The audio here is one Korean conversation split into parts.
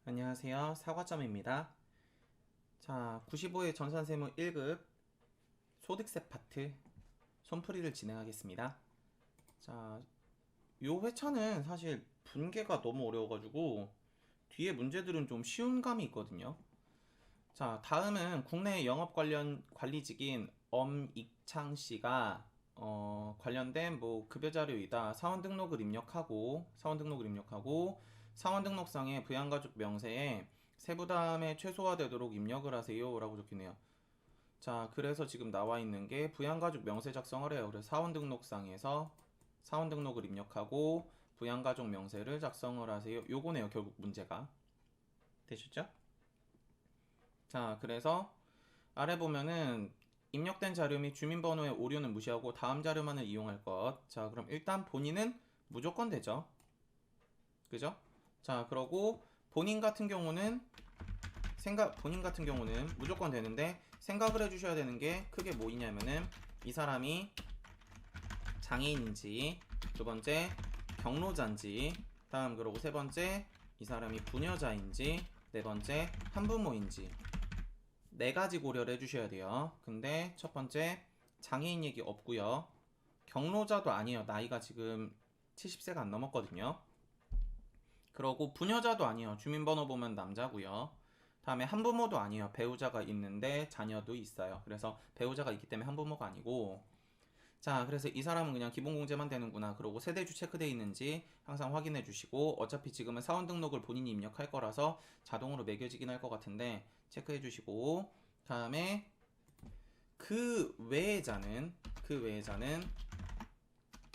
안녕하세요. 사과점입니다. 자, 95회 전산세무 1급 소득세 파트 손풀이를 진행하겠습니다. 자, 요 회차는 사실 분계가 너무 어려워가지고 뒤에 문제들은 좀 쉬운 감이 있거든요. 자, 다음은 국내 영업 관련 관리직인 엄익창 씨가 관련된 뭐 급여 자료이다. 사원 등록을 입력하고 사원 등록상의 부양가족 명세에 세부담에 최소화되도록 입력을 하세요 라고 적히네요. 자, 그래서 지금 나와 있는 게 부양가족 명세 작성을 해요. 그래서 사원 등록상에서 사원 등록을 입력하고 부양가족 명세를 작성을 하세요. 요거네요, 결국 문제가. 되셨죠? 자, 그래서 아래 보면은 입력된 자료 및 주민번호의 오류는 무시하고 다음 자료만을 이용할 것. 자, 그럼 일단 본인은 무조건 되죠. 그죠? 자, 그러고 본인 같은 경우는 무조건 되는데 생각을 해주셔야 되는 게 크게 뭐이냐면은 이 사람이 장애인인지, 두 번째 경로자인지, 다음 그러고 세 번째 이 사람이 부녀자인지, 네 번째 한부모인지 네 가지 고려를 해주셔야 돼요. 근데 첫 번째 장애인 얘기 없고요. 경로자도 아니에요. 나이가 지금 70세가 안 넘었거든요. 그러고 부녀자도 아니에요. 주민번호 보면 남자고요. 다음에 한부모도 아니에요. 배우자가 있는데 자녀도 있어요. 그래서 배우자가 있기 때문에 한부모가 아니고, 자, 그래서 이 사람은 그냥 기본공제만 되는구나. 그러고 세대주 체크되어 있는지 항상 확인해 주시고, 어차피 지금은 사원 등록을 본인이 입력할 거라서 자동으로 매겨지긴 할 것 같은데 체크해 주시고, 다음에 그 외자는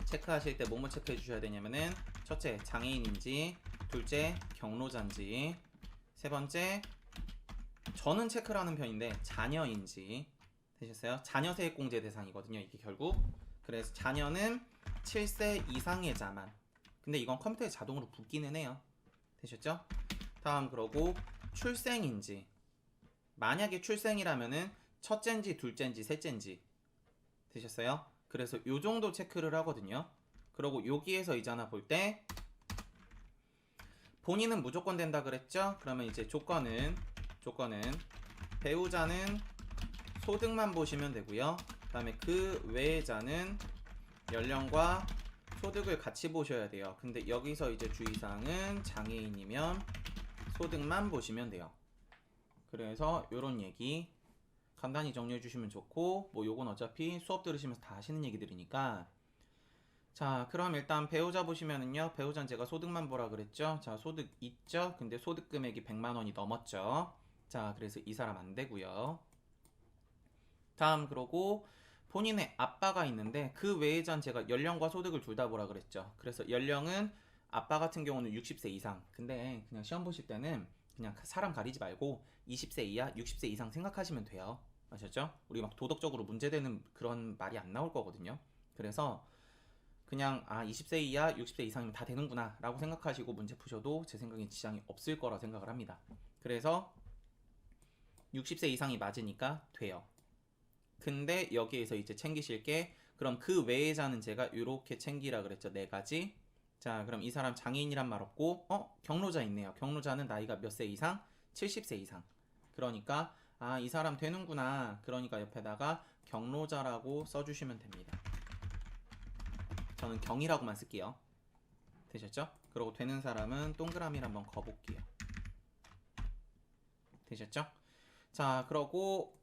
체크하실 때 뭐뭐 체크해 주셔야 되냐면은 첫째 장애인인지, 둘째 경로자인지, 세 번째 저는 체크를 하는 편인데 자녀인지. 되셨어요? 자녀 세액공제 대상이거든요, 이게 결국. 그래서 자녀는 7세 이상의 자만. 근데 이건 컴퓨터에 자동으로 붙기는 해요. 되셨죠? 다음 그러고 출생인지. 만약에 출생이라면은 첫째인지 둘째인지 셋째인지. 되셨어요? 그래서 요 정도 체크를 하거든요. 그러고 여기에서 이제 하나 볼 때 본인은 무조건 된다 그랬죠? 그러면 이제 조건은 배우자는 소득만 보시면 되고요. 그 다음에 그 외자는 연령과 소득을 같이 보셔야 돼요. 근데 여기서 이제 주의사항은 장애인이면 소득만 보시면 돼요. 그래서 요런 얘기 간단히 정리해 주시면 좋고, 뭐 요건 어차피 수업 들으시면서 다 하시는 얘기들이니까. 자, 그럼 일단 배우자 보시면은요, 배우자는 제가 소득만 보라 그랬죠. 자, 소득 있죠. 근데 소득 금액이 100만 원이 넘었죠. 자, 그래서 이 사람 안 되고요. 다음 그러고 본인의 아빠가 있는데 그 외에전 제가 연령과 소득을 둘 다 보라 그랬죠. 그래서 연령은 아빠 같은 경우는 60세 이상. 근데 그냥 시험 보실 때는 그냥 사람 가리지 말고 20세 이하, 60세 이상 생각하시면 돼요. 아셨죠? 우리 막 도덕적으로 문제되는 그런 말이 안 나올 거거든요. 그래서 그냥 20세 이하, 60세 이상이면 다 되는구나 라고 생각하시고 문제 푸셔도 제 생각엔 지장이 없을 거라 생각을 합니다. 그래서 60세 이상이 맞으니까 돼요. 근데 여기에서 이제 챙기실 게 그럼 그 외의자는 제가 이렇게 챙기라 그랬죠. 네 가지. 자, 그럼 이 사람 장애인이란 말 없고 경로자 있네요. 경로자는 나이가 몇 세 이상? 70세 이상. 그러니까 이 사람 되는구나. 그러니까 옆에다가 경로자라고 써주시면 됩니다. 저는 경이라고만 쓸게요. 되셨죠? 그리고 되는 사람은 동그라미를 한번 거볼게요. 되셨죠? 자, 그러고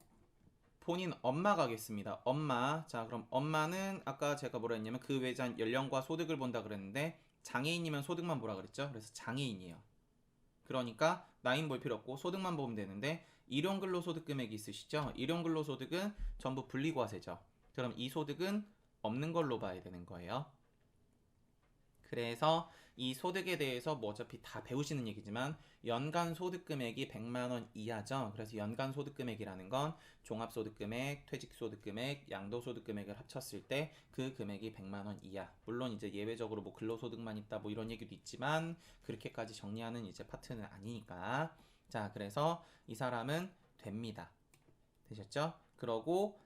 본인 엄마 가겠습니다. 엄마. 자, 그럼 엄마는 아까 제가 뭐라 했냐면 그 외자 연령과 소득을 본다 그랬는데 장애인이면 소득만 보라 그랬죠. 그래서 장애인이에요. 그러니까 나이는 볼 필요 없고 소득만 보면 되는데 일용근로소득 금액이 있으시죠? 일용근로소득은 전부 분리과세죠. 그럼 이 소득은 없는 걸로 봐야 되는 거예요. 그래서 이 소득에 대해서 뭐 어차피 다 배우시는 얘기지만 연간 소득 금액이 100만 원 이하죠. 그래서 연간 소득 금액이라는 건 종합소득 금액, 퇴직소득 금액, 양도소득 금액을 합쳤을 때 그 금액이 100만 원 이하. 물론 이제 예외적으로 뭐 근로소득만 있다 뭐 이런 얘기도 있지만 그렇게까지 정리하는 이제 파트는 아니니까. 자, 그래서 이 사람은 됩니다. 되셨죠? 그러고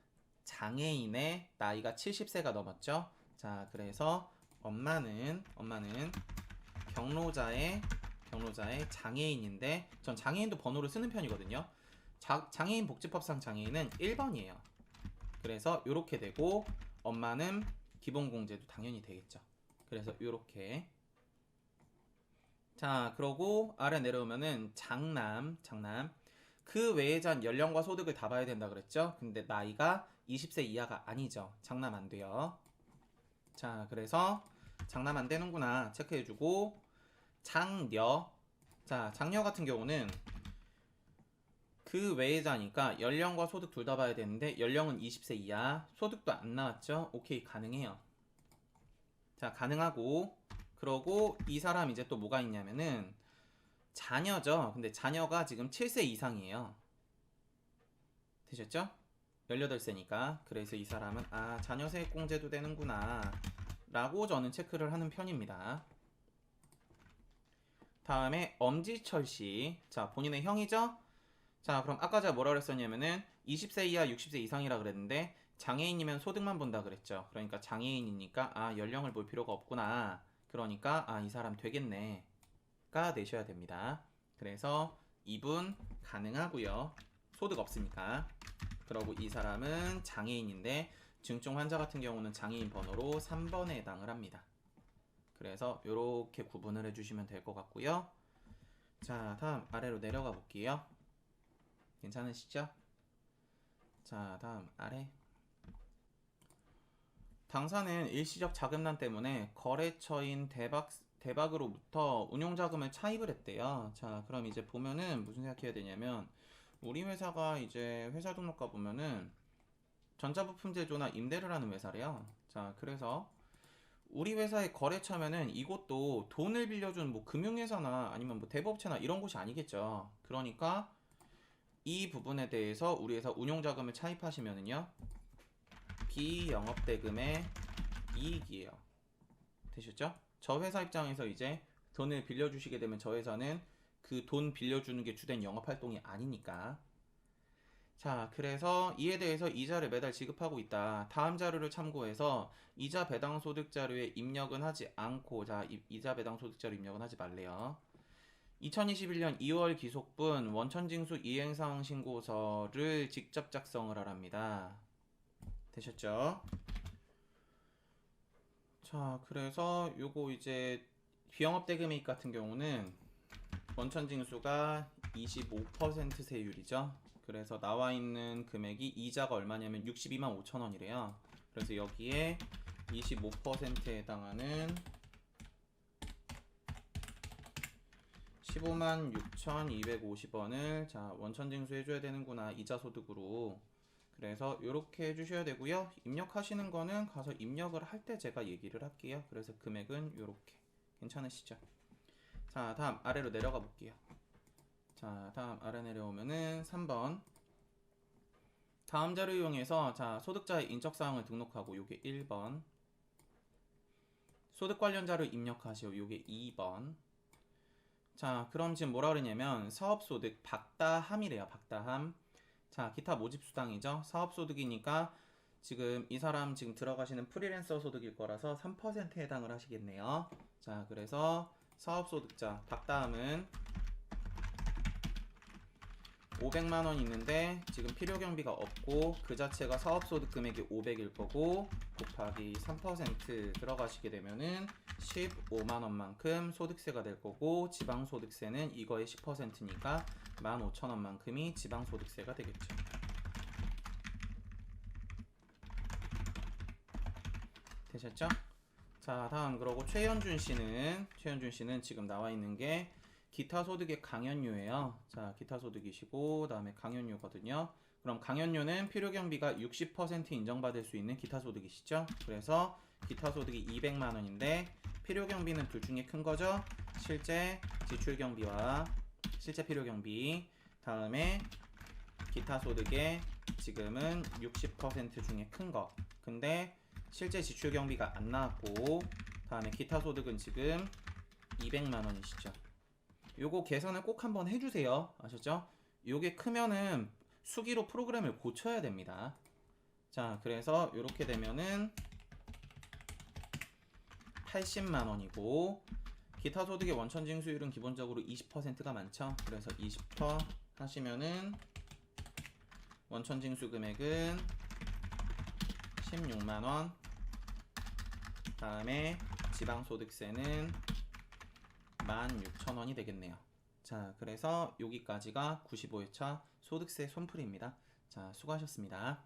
장애인의 나이가 70세가 넘었죠. 자, 그래서 엄마는 경로자의 장애인인데 전 장애인도 번호를 쓰는 편이거든요. 장애인 복지법상 장애인은 1번이에요. 그래서 이렇게 되고 엄마는 기본공제도 당연히 되겠죠. 그래서 이렇게. 자, 그러고 아래 내려오면은 장남. 그 외의 잔 연령과 소득을 다 봐야 된다 그랬죠? 근데 나이가 20세 이하가 아니죠. 장남 안 돼요. 자, 그래서 장남 안 되는구나 체크해주고 장녀. 자, 장녀 같은 경우는 그 외의 자니까 연령과 소득 둘 다 봐야 되는데 연령은 20세 이하, 소득도 안 나왔죠? 오케이, 가능해요. 자, 가능하고 그러고 이 사람 이제 또 뭐가 있냐면은 자녀죠. 근데 자녀가 지금 7세 이상이에요. 되셨죠? 18세니까. 그래서 이 사람은 아, 자녀 세액공제도 되는구나 라고 저는 체크를 하는 편입니다. 다음에 엄지철씨. 자, 본인의 형이죠? 자, 그럼 아까 제가 뭐라 그랬었냐면은 20세 이하 60세 이상이라 그랬는데 장애인이면 소득만 본다 그랬죠. 그러니까 장애인이니까 아, 연령을 볼 필요가 없구나. 그러니까 아, 이 사람 되겠네 가 내셔야 됩니다. 그래서 이분 가능하고요. 소득 없으니까. 그러고 이 사람은 장애인인데 중증 환자 같은 경우는 장애인 번호로 3번에 해당을 합니다. 그래서 이렇게 구분을 해주시면 될 것 같고요. 자, 다음 아래로 내려가 볼게요. 괜찮으시죠? 자, 다음 아래. 당사는 일시적 자금난 때문에 거래처인 대박으로부터 운용자금을 차입을 했대요. 자, 그럼 이제 보면은 무슨 생각해야 되냐면 우리 회사가 이제 회사 등록가 보면은 전자부품제조나 임대를 하는 회사래요. 자, 그래서 우리 회사의 거래처면은 이곳도 돈을 빌려준 뭐 금융회사나 아니면 뭐 대부업체나 이런 곳이 아니겠죠. 그러니까 이 부분에 대해서 우리 회사 운용자금을 차입하시면은요 비영업대금의 이익이에요. 되셨죠? 저 회사 입장에서 이제 돈을 빌려주시게 되면 저 회사는 그 돈 빌려주는 게 주된 영업활동이 아니니까. 자, 그래서 이에 대해서 이자를 매달 지급하고 있다. 다음 자료를 참고해서 이자 배당 소득 자료에 입력은 하지 않고, 자, 이자 배당 소득 자료 입력은 하지 말래요. 2021년 2월 기속분 원천징수 이행사항 신고서를 직접 작성을 하랍니다. 되셨죠? 자, 그래서 요거 이제 비영업대금이익 같은 경우는 원천징수가 25% 세율이죠. 그래서 나와 있는 금액이 이자가 얼마냐면 62만 5천 원이래요. 그래서 여기에 25%에 해당하는 15만 6,250원을 자, 원천징수 해줘야 되는구나. 이자 소득으로. 그래서 이렇게 해주셔야 되고요. 입력하시는 거는 가서 입력을 할 때 제가 얘기를 할게요. 그래서 금액은 이렇게. 괜찮으시죠? 자, 다음 아래로 내려가 볼게요. 자, 다음 아래 내려오면은 3번. 다음 자료 이용해서 자, 소득자의 인적사항을 등록하고 요게 1번. 소득 관련 자료 입력하시오. 요게 2번. 자, 그럼 지금 뭐라 그러냐면 사업소득 박다함이래요. 박다함. 자, 기타 모집수당이죠. 사업소득이니까 지금 이 사람 지금 들어가시는 프리랜서 소득일 거라서 3%에 해당을 하시겠네요. 자, 그래서 사업소득자 박다함은 500만원 있는데 지금 필요경비가 없고 그 자체가 사업소득 금액이 500일 거고 곱하기 3% 들어가시게 되면은 15만원만큼 소득세가 될 거고 지방소득세는 이거의 10%니까 15,000원만큼이 지방소득세가 되겠죠. 되셨죠? 자, 다음 그러고 최현준 씨는 지금 나와 있는 게 기타 소득의 강연료예요. 자, 기타 소득이시고 다음에 강연료거든요. 그럼 강연료는 필요경비가 60% 인정받을 수 있는 기타 소득이시죠? 그래서 기타 소득이 200만 원인데 필요경비는 둘 중에 큰 거죠? 실제 지출경비와 실제 필요경비. 다음에 기타 소득의 지금은 60% 중에 큰 거. 근데 실제 지출경비가 안 나왔고 다음에 기타 소득은 지금 200만 원이시죠. 요거 계산을 꼭 한번 해주세요. 아셨죠? 요게 크면은 수기로 프로그램을 고쳐야 됩니다. 자, 그래서 요렇게 되면은 80만 원이고 기타 소득의 원천 징수율은 기본적으로 20%가 많죠. 그래서 20% 하시면은 원천 징수 금액은 16만원. 다음에 지방소득세는 16,000원이 되겠네요. 자, 그래서 여기까지가 95회차 소득세 손풀이입니다. 자, 수고하셨습니다.